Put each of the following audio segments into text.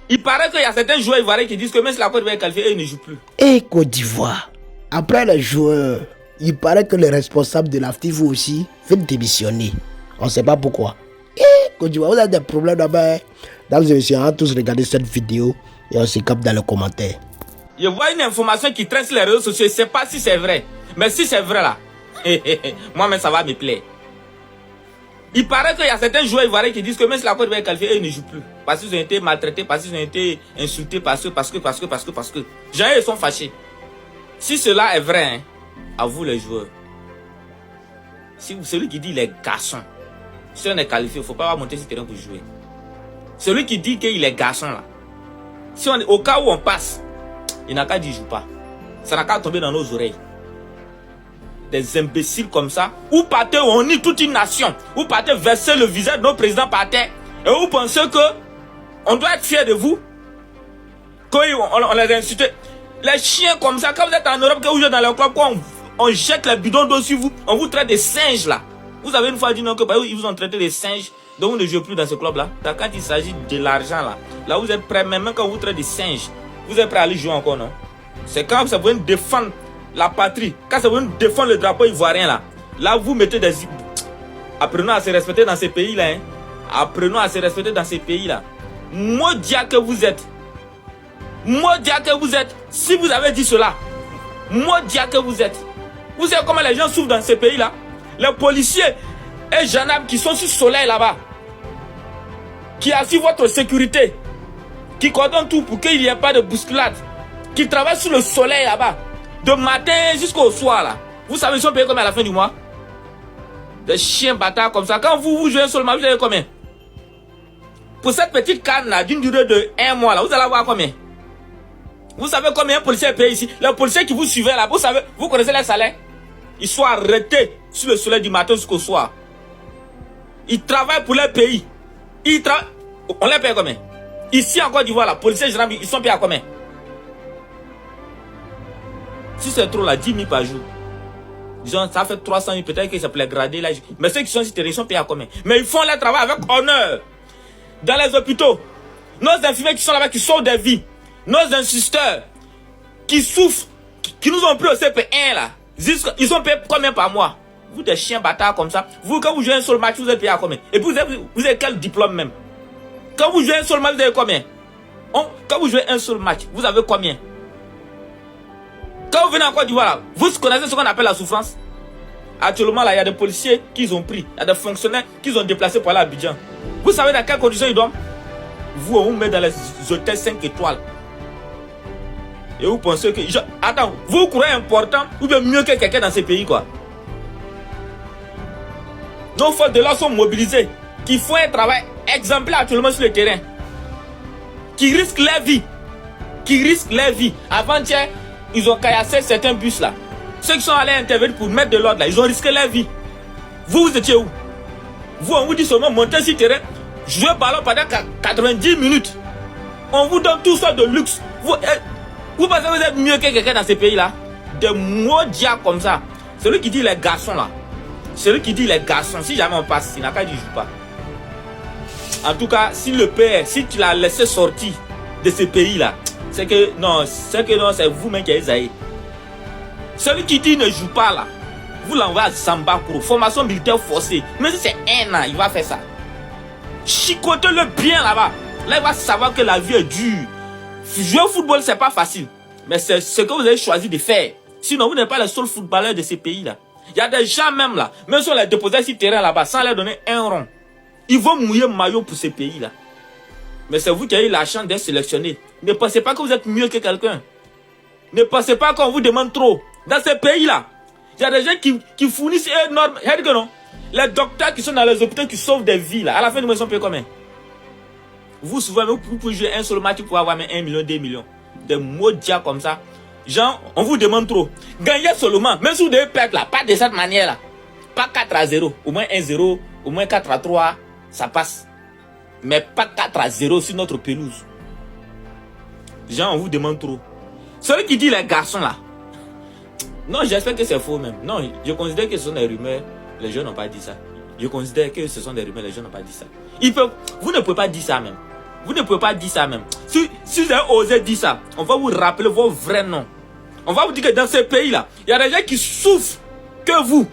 Il paraît qu'il y a certains joueurs ivoiriens qui disent que même si la Côte d'Ivoire est qualifiée, ils ne jouent plus. Et Côte d'Ivoire, après les joueurs, il paraît que le responsable de la FIFA aussi veut démissionner. On ne sait pas pourquoi. Et Côte d'Ivoire, vous avez des problèmes là-bas. Dans les émissions, on va tous regarder cette vidéo et on se capte dans les commentaires. Je vois une information qui traîne sur les réseaux sociaux. Je ne sais pas si c'est vrai. Mais si c'est vrai là, moi-même ça va me plaire. Il paraît qu'il y a certains joueurs ivoiriens qui disent que même si la Côte d'Ivoire est qualifiée, ils ne jouent plus. Parce qu'ils ont été maltraités, parce qu'ils ont été insultés, parce que. Gens, ils sont fâchés. Si cela est vrai, hein, à vous les joueurs. Si celui qui dit les garçons, si on est qualifié, il ne faut pas monter sur le terrain pour jouer. Celui qui dit qu'il est garçon là, si on, au cas où on passe, il n'a qu'à dire joue pas. Ça n'a qu'à tomber dans nos oreilles. Des imbéciles comme ça, vous partez, on nie toute une nation, vous partez verser le visage de nos présidents par terre, et vous pensez que on doit être fier de vous, qu'on on les a insultés. Les chiens comme ça, quand vous êtes en Europe, que vous jouez dans le club, on jette les bidons d'eau sur vous, on vous traite de singes là. Vous avez une fois dit non que ils vous ont traité de singes, donc vous ne jouez plus dans ce club là. Quand il s'agit de l'argent là, là vous êtes prêts, même quand vous traitez de singes, vous êtes prêts à aller jouer encore, non? C'est quand ça vous défendre la patrie, quand ça veut défendre le drapeau ivoirien là, là vous mettez des... Apprenons à se respecter dans ces pays là, hein. Apprenons à se respecter dans ces pays là. Maudit que vous êtes. Maudit que vous êtes. Si vous avez dit cela, maudit que vous êtes. Vous savez comment les gens souffrent dans ces pays là? Les policiers et gendarmes qui sont sur le soleil là-bas, qui assurent votre sécurité, qui coordonnent tout pour qu'il n'y ait pas de bousculade, qui travaillent sur le soleil là-bas, de matin jusqu'au soir là. Vous savez, ils sont payés combien à la fin du mois? Des chiens bâtards comme ça. Quand vous jouez seulement, vous avez combien? Pour cette petite canne là, d'une durée de 1 mois là, vous allez avoir combien? Vous savez combien de policiers payent ici? Les policiers qui vous suivaient là, vous savez, vous connaissez les salaires? Ils sont arrêtés sur le soleil du matin jusqu'au soir. Ils travaillent pour leur pays. On les paye combien? Ici en Côte d'Ivoire, la policiers généraux, ils sont payés à combien? Si c'est trop là, 10 000 par jour. Disons, ça fait 300 000, peut-être que ça peut les grader là. Mais ceux qui sont sur terrain, ils sont payés à combien? Mais ils font leur travail avec honneur. Dans les hôpitaux, nos infirmiers qui sont là-bas, qui sauvent des vies. Nos insisteurs, qui souffrent, qui nous ont pris au CP1 là. Ils sont payés combien par mois? Vous des chiens bâtards comme ça. Vous, quand vous jouez un seul match, vous êtes payé à combien? Et puis vous avez quel diplôme même? Quand vous jouez un seul match, vous avez combien? Quand vous jouez un seul match, vous avez combien? Quand vous venez en Côte d'Ivoire, vous connaissez ce qu'on appelle la souffrance? Actuellement, là, il y a des policiers qu'ils ont pris. Il y a des fonctionnaires qu'ils ont déplacés pour aller à Abidjan. Vous savez dans quelles conditions ils dorment? Vous, on vous met dans les hôtels 5 étoiles. Et vous pensez que... Attends, vous croyez important ou bien mieux que quelqu'un dans ces pays, quoi? Nos forces de l'ordre sont mobilisées, qui font un travail exemplaire actuellement sur le terrain, qui risquent leur vie. Avant-hier, ils ont caillassé certains bus là. Ceux qui sont allés intervenir pour mettre de l'ordre là, ils ont risqué leur vie. Vous étiez où? Vous, on vous dit seulement monter sur le terrain, jouer ballon pendant 90 minutes. On vous donne tout ça de luxe. Vous pensez que vous êtes mieux que quelqu'un dans ces pays là? Des maudits comme ça. Celui qui dit les garçons là. Celui qui dit les garçons, si jamais on passe, il n'a qu'à dire joue pas. En tout cas, si le père, si tu l'as laissé sortir de ces pays là, c'est que non, c'est vous-même qui avez aïe. Celui qui dit ne joue pas là, vous l'envoyez à Zambakuro, formation militaire forcée. Même si c'est 1 an, il va faire ça. Chicotez-le bien là-bas. Là, il va savoir que la vie est dure. Jouer au football, c'est pas facile. Mais c'est ce que vous avez choisi de faire. Sinon, vous n'êtes pas le seul footballeur de ces pays là. Il y a des gens même là, même si on les déposait sur le terrain là-bas, sans leur donner 1 rond, ils vont mouiller maillot pour ces pays là. Mais c'est vous qui avez eu la chance d'être sélectionné. Ne pensez pas que vous êtes mieux que quelqu'un. Ne pensez pas qu'on vous demande trop. Dans ces pays-là, il y a des gens qui fournissent énormément. Regardez que non. Les docteurs qui sont dans les hôpitaux qui sauvent des vies, là, à la fin du mois, ils sont payés combien? Vous, souvent, vous pouvez jouer un seul match pour avoir même 1 million, 2 millions. Des maudits comme ça. Genre, on vous demande trop. Gagnez seulement. Même si vous devez perdre là, pas de cette manière-là. Pas 4-0. Au moins 1-0. Au moins 4-3. Ça passe. Mais pas 4-0 sur notre pelouse. Genre, on vous demande trop. Celui qui dit les garçons là. Non, j'espère que c'est faux même. Non, je considère que ce sont des rumeurs. Les gens n'ont pas dit ça. Je considère que ce sont des rumeurs. Les gens n'ont pas dit ça. Vous ne pouvez pas dire ça même. Vous ne pouvez pas dire ça même. Si vous avez osé dire ça, on va vous rappeler vos vrais noms. On va vous dire que dans ce pays-là, il y a des gens qui souffrent que vous.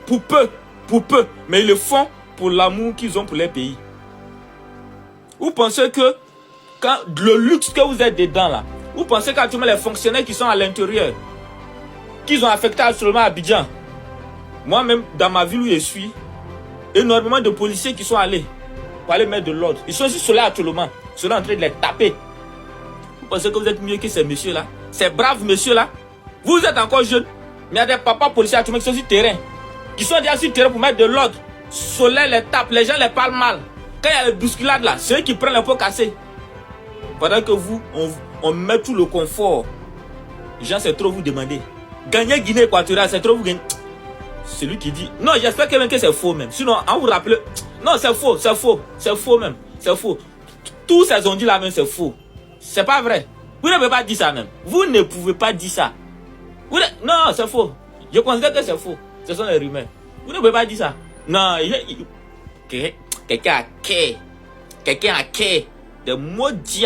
Pour peu. Mais ils le font pour l'amour qu'ils ont pour leur pays. Vous pensez que quand le luxe que vous êtes dedans là, vous pensez qu'actuellement les fonctionnaires qui sont à l'intérieur, qu'ils ont affecté absolument à Abidjan. Moi-même, dans ma ville où je suis, énormément de policiers qui sont allés pour aller mettre de l'ordre. Ils sont juste là actuellement. Ils sont en train de les taper. Vous pensez que vous êtes mieux que ces messieurs-là? Ces braves messieurs-là? Vous êtes encore jeunes, mais il y a des papas policiers actuellement qui sont sur le terrain. Qui sont déjà sur le terrain pour mettre de l'ordre. Soleil les tape, les gens les parlent mal. Quand il y a les bousculades là, c'est eux qui prennent les pots cassés. Pendant que vous, on met tout le confort. Les gens, c'est trop vous demander. Gagner Guinée équatoriale, c'est trop vous gagner. Celui qui dit. Non, j'espère que même que c'est faux même. Sinon, on vous rappelle. Non, c'est faux, c'est faux. C'est faux même. C'est faux. Tous ces ondits là même, c'est faux. C'est pas vrai. Vous ne pouvez pas dire ça même. Vous ne pouvez pas dire ça. Non, c'est faux. Je considère que c'est faux. Ce sont les rumeurs. Vous ne pouvez pas dire ça. Non, quelqu'un a quai. Quelqu'un a quai. Des maudits.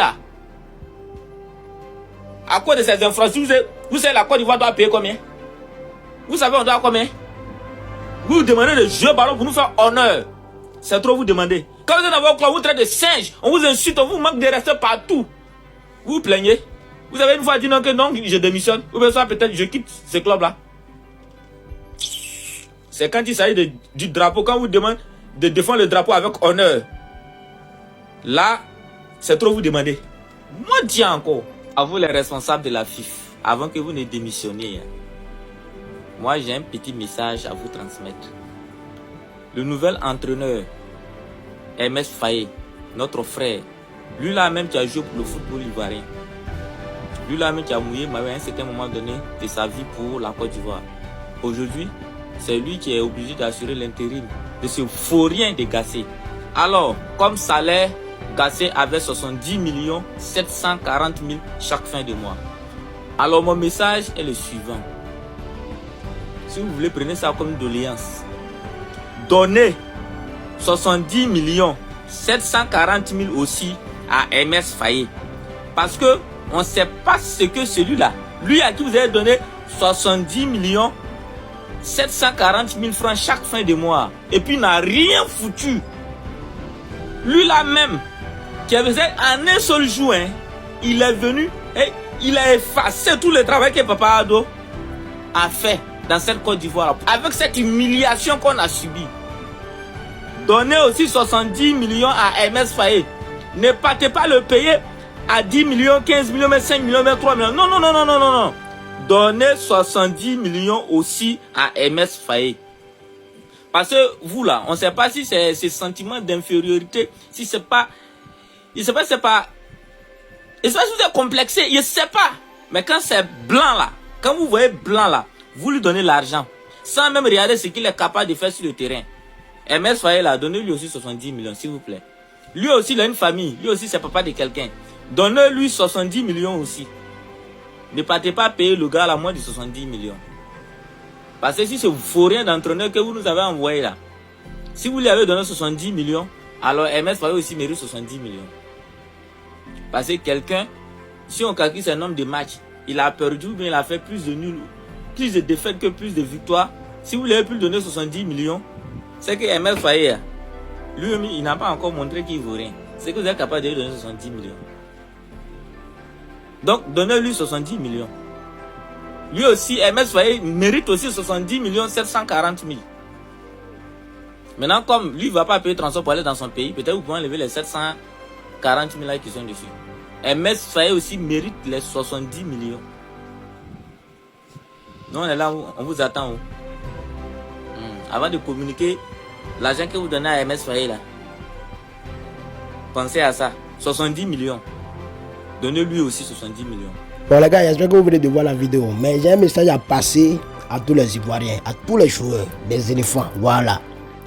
À cause de ces infrastructures, vous savez la Côte d'Ivoire doit payer combien? Vous savez on doit combien? Vous demandez de jouer ballon pour nous faire honneur. C'est trop vous demander. Quand vous êtes dans vos clubs, vous traitez de singes, on vous insulte, on vous manque de respect partout. Vous vous plaignez. Vous avez une fois dit non que non, je démissionne. Ou bien ça peut-être je quitte ce club-là. C'est quand il s'agit du drapeau, quand vous demandez de défendre le drapeau avec honneur. Là, c'est trop vous demander. Moi, dis encore. À vous les responsables de la FIF, avant que vous ne démissionniez. Moi, j'ai un petit message à vous transmettre. Le nouvel entraîneur, MS Faye, notre frère, lui là même qui a joué pour le football ivoirien. Lui là même qui a mouillé à un certain moment donné de sa vie pour la Côte d'Ivoire. Aujourd'hui, c'est lui qui est obligé d'assurer l'intérim de ce vaurien de Gassé. Alors, comme salaire, Gassé avait 70 740 000 chaque fin de mois. Alors mon message est le suivant. Si vous voulez, prenez ça comme une doléance. Donnez 70 740 000 aussi à MS Faye. Parce que on ne sait pas ce que celui-là, lui à qui vous avez donné 70 740 000 francs chaque fin de mois. Et puis il n'a rien foutu. Lui là même, qui avait en un seul jour, il est venu et il a effacé tout le travail que Papa Ado a fait dans cette Côte d'Ivoire. Avec cette humiliation qu'on a subie. Donnez aussi 70 millions à MS Faye. Ne partez pas le payer à 10 millions, 15 millions, 5 millions, 3 millions. Non, non, non, non, non, non, non. Donnez 70 millions aussi à MS Faye. Parce que vous là, on ne sait pas si c'est ce sentiment d'infériorité, si c'est pas... Je ne sais pas si c'est pas... Je ne sais pas si vous êtes complexé, je ne sais pas. Mais quand c'est blanc là, quand vous voyez blanc là, vous lui donnez l'argent. Sans même regarder ce qu'il est capable de faire sur le terrain. MS Faye là, donnez-lui aussi 70 millions, s'il vous plaît. Lui aussi, il a une famille. Lui aussi, c'est papa de quelqu'un. Donnez-lui 70 millions aussi. Ne partez pas payer le gars à moins de 70 millions. Parce que si c'est faux rien d'entraîneur que vous nous avez envoyé là, si vous lui avez donné 70 millions, alors MS Faye aussi mérite 70 millions. Parce que quelqu'un, si on calcule son nombre de matchs, il a perdu ou bien il a fait plus de nuls, plus de défaites que plus de victoires. Si vous lui avez pu lui donner 70 millions, c'est que MS Faye, lui, il n'a pas encore montré qu'il vaut rien. C'est que vous êtes capable de lui donner 70 millions. Donc, donnez-lui 70 millions. Lui aussi, MS Faye mérite aussi 70 740 000. Maintenant, comme lui ne va pas payer transport pour aller dans son pays, peut-être vous pouvez enlever les 740 000 là qui sont dessus. MS Faye aussi mérite les 70 millions. Nous, on est là, on vous attend. Avant de communiquer l'argent que vous donnez à MS Faye là, pensez à ça. 70 millions. Donnez-lui aussi 70 millions. Bon les gars, j'espère que vous venez de voir la vidéo. Mais j'ai un message à passer à tous les Ivoiriens, à tous les joueurs, des éléphants. Voilà.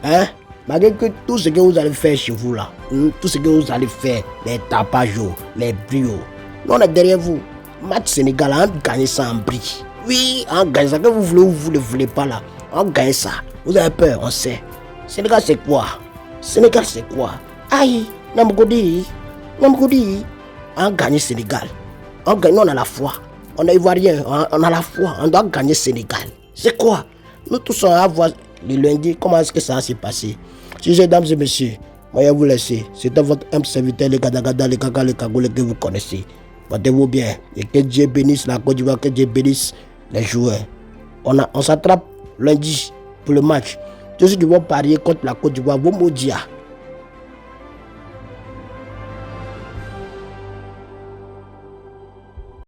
Hein? Malgré que tout ce que vous allez faire chez vous là, tout ce que vous allez faire, les tapages, les brios, nous on est derrière vous. Match Sénégal, on gagne ça en bris. Oui, on gagne ça. Que vous voulez ou vous ne voulez pas là, on gagne ça. Vous avez peur, on sait. Sénégal c'est quoi? Sénégal c'est quoi? Aïe, Namgodi. Même qu'on dit, on a gagné Sénégal. On gagne, on a la foi. On est ivoirien, on a la foi. On doit gagner Sénégal. C'est quoi? Nous tous on va voir le lundi comment est-ce que ça s'est passé. Mesdames et messieurs, moi je vous laisse. C'était votre humble serviteur, les Gadagada, les Kaka, les Kagoulés que vous connaissez. Portez-vous bien. Et que Dieu bénisse la Côte d'Ivoire, que Dieu bénisse les joueurs. On s'attrape lundi pour le match. Tous ceux qui vont parier contre la Côte d'Ivoire vont maudire.